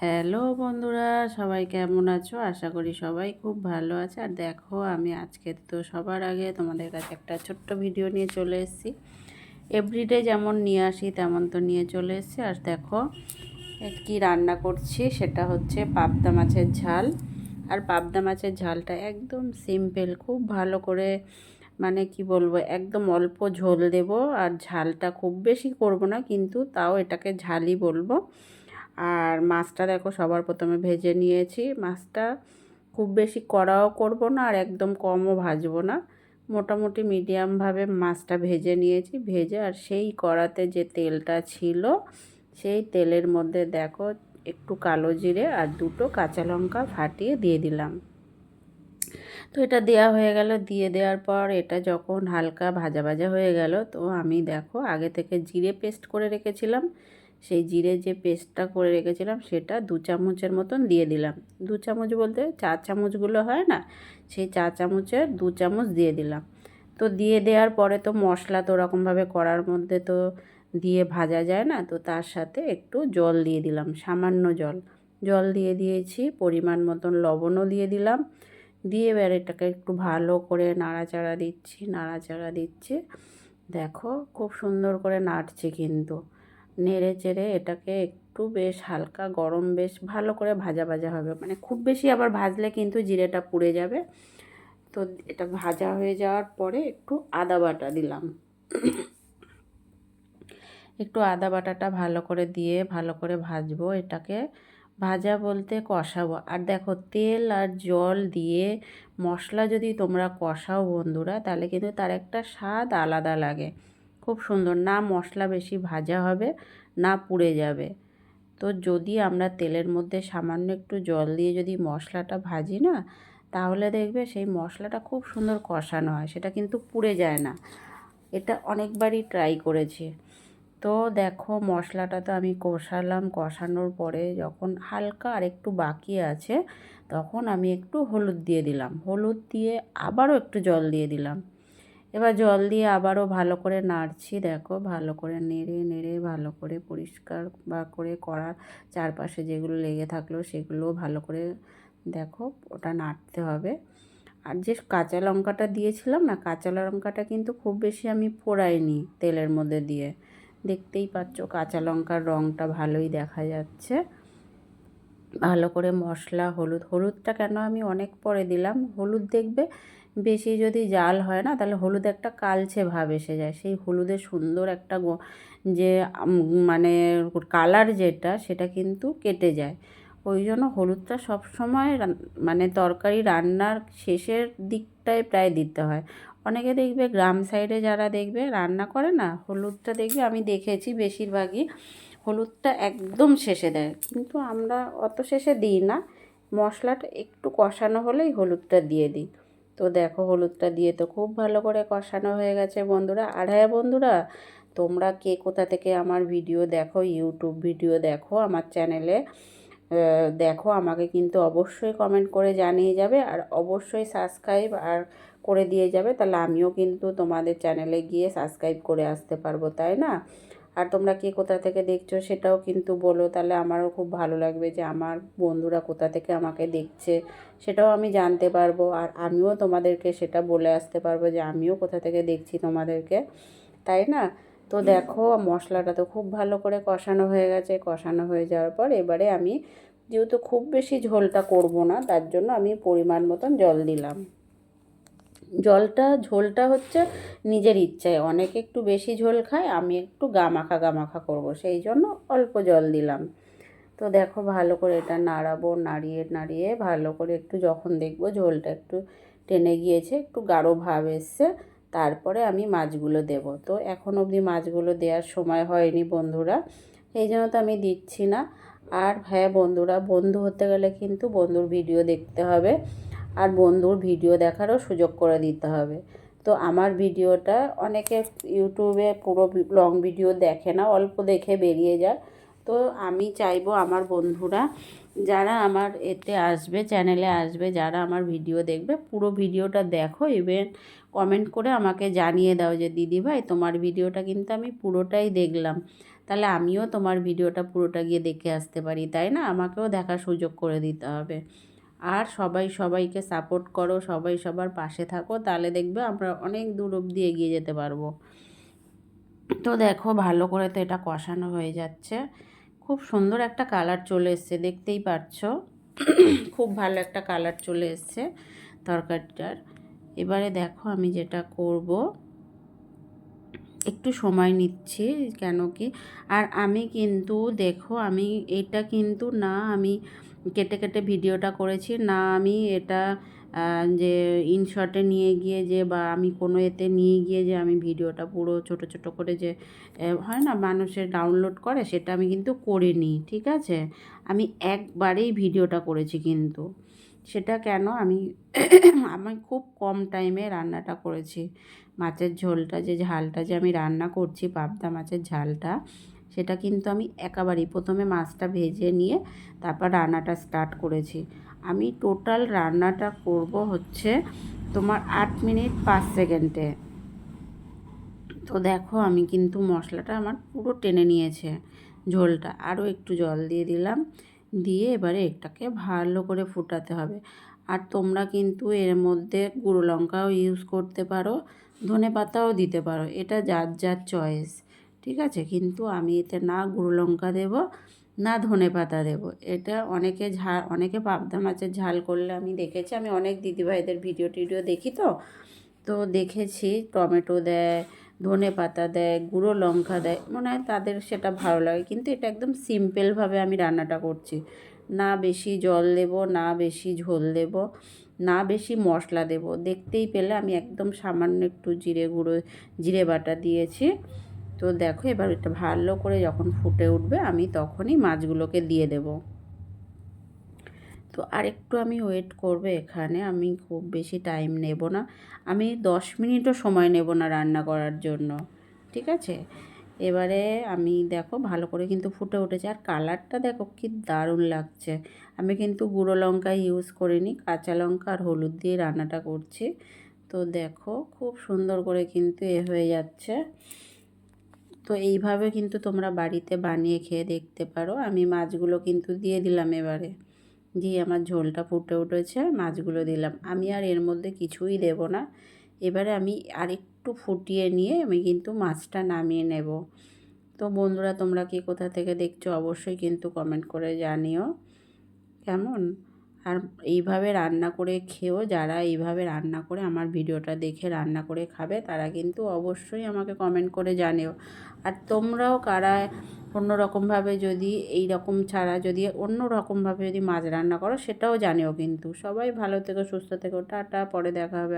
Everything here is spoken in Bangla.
হ্যালো বন্ধুরা, সবাই কেমন আছো? আশা করি সবাই খুব ভালো আছে। আর দেখো, আমি আজকে তো সবার আগে তোমাদের কাছে একটা ছোট্ট ভিডিও নিয়ে চলে এসেছি। এভরিডে যেমন নিয়ে আসি তেমন তো নিয়ে চলে এসেছি। আর দেখো কি রান্না করছি, সেটা হচ্ছে পাবদা মাছের ঝাল। আর পাবদা মাছের ঝালটা একদম সিম্পল, খুব ভালো করে মানে কি বলবো, একদম অল্প ঝোল দেব। আর ঝালটা খুব বেশি করব না, কিন্তু তাও এটাকে ঝালই বলবো। আর মাছটা দেখো, সবার প্রথমে ভেজে নিয়েছি। মাছটা খুব বেশি কড়াও করব না, আর একদম কমও ভাজবো না, মোটামুটি মিডিয়ামভাবে মাছটা ভেজে নিয়েছি। ভেজে আর সেই কড়াতে যে তেলটা ছিল, সেই তেলের মধ্যে দেখো একটু কালো জিরে আর দুটো কাঁচা লঙ্কা ফাটিয়ে দিয়ে দিলাম। তো এটা দেয়া হয়ে গেল। দিয়ে দেওয়ার পর এটা যখন হালকা ভাজা ভাজা হয়ে গেল, তো আমি দেখো আগে থেকে জিরে পেস্ট করে রেখেছিলাম। সেই জিরে যে পেস্টটা করে রেখেছিলাম সেটা 2 চামচের মতন দিয়ে দিলাম। 2 চামচ বলতে 4 চামচগুলো হয় না, সেই 4 চামচের 2 চামচ দিয়ে দিলাম। তো দিয়ে দেওয়ার পরে তো মশলা তো ওরকমভাবে করার মধ্যে তো দিয়ে ভাজা যায় না, তো তার সাথে একটু জল দিয়ে দিলাম, সামান্য জল। জল দিয়ে দিয়েছি, পরিমাণ মতন লবণও দিয়ে দিলাম। দিয়ে এবার এটাকে একটু ভালো করে নাড়াচাড়া দিচ্ছি। দেখো খুব সুন্দর করে নাড়ছি, কিন্তু নেড়ে চেড়ে এটাকে একটু বেশ হালকা গরম, বেশ ভালো করে ভাজা ভাজা হবে। মানে খুব বেশি আবার ভাজলে কিন্তু জিরেটা পুড়ে যাবে। তো এটা ভাজা হয়ে যাওয়ার পরে একটু আদা বাটা দিলাম। একটু আদা বাটাটা ভালো করে দিয়ে ভালো করে ভাজবো এটাকে। ভাজা বলতে কষাবো। আর দেখো, তেল আর জল দিয়ে মশলা যদি তোমরা কষাও বন্ধুরা, তাহলে কিন্তু তার একটা স্বাদ আলাদা লাগে, খুব সুন্দর। না মশলা বেশি ভাজা হবে, না পুড়ে যাবে। তো যদি আমরা তেলের মধ্যে সামান্য একটু জল দিয়ে যদি মশলাটা ভাজি না, তাহলে দেখবে সেই মশলাটা খুব সুন্দর কষানো হয়, সেটা কিন্তু পুড়ে যায় না। এটা অনেকবারই ট্রাই করেছি। তো দেখো মশলাটা তো আমি কষালাম, কষানোর পরে যখন হালকা আর একটু বাকি আছে, তখন আমি একটু হলুদ দিয়ে দিলাম। হলুদ দিয়ে আবারও একটু জল দিয়ে দিলাম। এবার জল দিয়ে আবারও ভালো করে নাড়ছি। দেখো ভালো করে নেড়ে নেড়ে ভালো করে পরিষ্কার করে কড়ার চারপাশে যেগুলো লেগে থাকলো সেগুলো ভালো করে দেখো ওটা নাড়তে হবে। আর যে কাঁচা লঙ্কাটা দিয়েছিলাম না, কাঁচা লঙ্কাটা কিন্তু খুব বেশি আমি পোড়াইনি তেলের মধ্যে দিয়ে। দেখতেই পাচ্ছ কাঁচা লঙ্কার রঙটা ভালোই দেখা যাচ্ছে। ভালো করে মশলা, হলুদটা কেন আমি অনেক পরে দিলাম, হলুদ দেখবে বেশি যদি জাল হয় না, তাহলে হলুদ একটা কালচে ভাব এসে যায়। সেই হলুদের সুন্দর একটা যে মানে কালার যেটা, সেটা কিন্তু কেটে যায়। ওই জন্য হলুদটা সবসময় মানে তরকারি রান্নার শেষের দিকটায় প্রায় দিতে হয়। অনেকে দেখবে গ্রাম সাইডে যারা দেখবে রান্না করে না, হলুদটা দেখবে আমি দেখেছি বেশিরভাগই হলুদটা একদম শেষে দেয়, কিন্তু আমরা অত শেষে দিই না। মশলাটা একটু কষানো হলেই হলুদটা দিয়ে দিই। তো দেখো হলুদটা দিয়ে তো খুব ভালো করে কষানো হয়ে গেছে বন্ধুরা। আর হ্যাঁ বন্ধুরা, তোমরা কে কোথা থেকে আমার ভিডিও দেখো, ইউটিউব ভিডিও দেখো আমার চ্যানেলে দেখো, আমাকে কিন্তু অবশ্যই কমেন্ট করে জানিয়ে যাবে। আর অবশ্যই সাবস্ক্রাইব আর করে দিয়ে যাবে, তাহলে আমিও কিন্তু তোমাদের চ্যানেলে গিয়ে সাবস্ক্রাইব করে আসতে পারবো, তাই না? আর তোমরা কে কোথা থেকে দেখছো সেটাও কিন্তু বলো, তাহলে আমারও খুব ভালো লাগবে যে আমার বন্ধুরা কোথা থেকে আমাকে দেখছে, সেটাও আমি জানতে পারবো। আর আমিও তোমাদেরকে সেটা বলে আসতে পারবো যে আমিও কোথা থেকে দেখছি তোমাদেরকে, তাই না? তো দেখো মশলাটা তো খুব ভালো করে কষানো হয়ে গেছে। কষানো হয়ে যাওয়ার পর এবারে আমি, যেহেতু খুব বেশি ঝোলটা করব না, তার জন্য আমি পরিমাণ মতন জল দিলাম। ঝোলটা হচ্ছে নিজের ইচ্ছায়, অনেকে একটু বেশি ঝোল খায়, আমি একটু গামাখা করব, সেই জন্য অল্প জল দিলাম। তো দেখো ভালো করে এটা নাড়াবো, নাড়িয়ে নাড়িয়ে ভালো করে একটু যখন দেখবো ঝোলটা একটু টেনে গিয়েছে, একটু গাঢ় ভাব এসছে, তারপরে আমি মাছগুলো দেব। তো এখন অবধি মাছগুলো দেওয়ার সময় হয়নি বন্ধুরা, এই জন্য তো আমি দিচ্ছি না। আর হ্যাঁ বন্ধুরা, বন্ধু হতে গেলে কিন্তু বন্ধুর ভিডিও দেখতে হবে, আর বন্ধুর ভিডিও দেখারও সুযোগ করে দিতে হবে। তো আমার ভিডিওটা অনেকে ইউটিউবে পুরো লং ভিডিও দেখে না, অল্প দেখে বেরিয়ে যায়। তো আমি চাইবো আমার বন্ধুরা যারা আমার এতে আসবে, চ্যানেলে আসবে, যারা আমার ভিডিও দেখবে, পুরো ভিডিওটা দেখো। ইভেন কমেন্ট করে আমাকে জানিয়ে দাও যে দিদিভাই তোমার ভিডিওটা কিন্তু আমি পুরোটাই দেখলাম, তাহলে আমিও তোমার ভিডিওটা পুরোটা গিয়ে দেখে আসতে পারি, তাই না? আমাকেও দেখার সুযোগ করে দিতে হবে। আর সবাই সবাইকে সাপোর্ট করো, সবাই সবার পাশে থাকো, তাহলে দেখবে আমরা অনেক দূর অবধি এগিয়ে যেতে পারবো। তো দেখো ভালো করে তো এটা কষানো হয়ে যাচ্ছে, খুব সুন্দর একটা কালার চলে এসছে, দেখতেই পাচ্ছ। খুব ভালো একটা কালার চলে এসছে তরকারিটার। এবারে দেখো আমি যেটা করব, একটু সময় নিচ্ছি, কেন কি, আর আমি কিন্তু দেখো আমি এটা কিন্তু না আমি কেটে কেটে ভিডিওটা করেছি না, আমি এটা যে ইনশর্টে নিয়ে গিয়ে যে বা আমি কোনো এতে নিয়ে গিয়ে যে আমি ভিডিওটা পুরো ছোট ছোট করে যে হয় না মানুষের ডাউনলোড করে, সেটা আমি কিন্তু করিনি, ঠিক আছে? আমি একবারেই ভিডিওটা করেছি কিন্তু। সেটা কেন, আমি আমি খুব কম টাইমে রান্নাটা করেছি। মাছের ঝোলটা যে ঝালটা যে আমি রান্না করছি, পাবদা মাছের ঝালটা, সেটা কিন্তু আমি একেবারেই প্রথমে মাছটা ভেজে নিয়ে তারপর রান্নাটা স্টার্ট করেছি। আমি টোটাল রান্নাটা করব হচ্ছে তোমার 8 মিনিট 5 সেকেন্ডে। তো দেখো আমি কিন্তু মশলাটা আমার পুরো টেনে নিয়েছে ঝোলটা, আরও একটু জল দিয়ে দিলাম, দিয়ে এবারে এটাকে ভালো করে ফুটাতে হবে। আর তোমরা কিন্তু এর মধ্যে গুঁড়ো লঙ্কাও ইউজ করতে পারো, ধনেপাতাও দিতে পারো, এটা যার যার চয়েস, ঠিক আছে? কিন্তু আমি এতে না গুঁড়ো লঙ্কা দেবো না ধনেপাতা দেবো। এটা অনেকে অনেকে পাবদা মাছের ঝাল করলে আমি দেখেছি, আমি অনেক দিদিভাইদের ভিডিও টিডিও দেখি, তো তো দেখেছি টমেটো দেয়, ধনেপাতা দেয়, গুঁড়ো লঙ্কা দেয়, মনে হয় তাদের সেটা ভালো লাগে, কিন্তু এটা একদম সিম্পলভাবে আমি রান্নাটা করছি। না বেশি জল দেব, না বেশি ঝোল দেব, না বেশি মশলা দেব। দেখতেই পেলে আমি একদম সামান্য একটু জিরে বাটা দিয়েছি। তো দেখো এবার এটা ভালো করে যখন ফুটে উঠবে আমি তখনই মাছগুলোকে দিয়ে দেব। তো আরেকটু আমি ওয়েট করব এখানে, আমি খুব বেশি টাইম নেব না, আমি 10 মিনিটও সময় নেব না রান্না করার জন্য, ঠিক আছে? এবারে আমি দেখো ভালো করে কিন্তু ফুটে উঠেছে, আর কালারটা দেখো কি দারুণ লাগছে। আমি কিন্তু গুঁড়ো লঙ্কা ইউজ করিনি, কাঁচা লঙ্কা আর হলুদ দিয়ে রান্নাটা করছি। তো দেখো খুব সুন্দর করে কিন্তু হয়ে যাচ্ছে। তো এইভাবে কিন্তু তোমরা বাড়িতে বানিয়ে খেয়ে দেখতে পারো। আমি মাছগুলো কিন্তু দিয়ে দিলাম এবারে, দিয়ে আমার ঝোলটা ফুটে উঠেছে, মাছগুলো দিলাম, আমি আর এর মধ্যে কিছুই দেব না। এবারে আমি আরেকটু ফুটিয়ে নিয়ে আমি কিন্তু মাছটা নামিয়ে নেব। তো বন্ধুরা তোমরা কি কোথা থেকে দেখছো অবশ্যই কিন্তু কমেন্ট করে জানিও কেমন। আর এইভাবে রান্না করে খেও, যারা এইভাবে রান্না করে আমার ভিডিওটা দেখে রান্না করে খাবে তারা কিন্তু অবশ্যই আমাকে কমেন্ট করে জানিও। আর তোমরাও কারা অন্য রকমভাবে যদি এই রকম ছাড়া যদি অন্য রকমভাবে যদি মাছ রান্না করো সেটাও জানিও কিন্তু। সবাই ভালো থেকো, সুস্থ থেকো, টাটা, পরে দেখা হবে।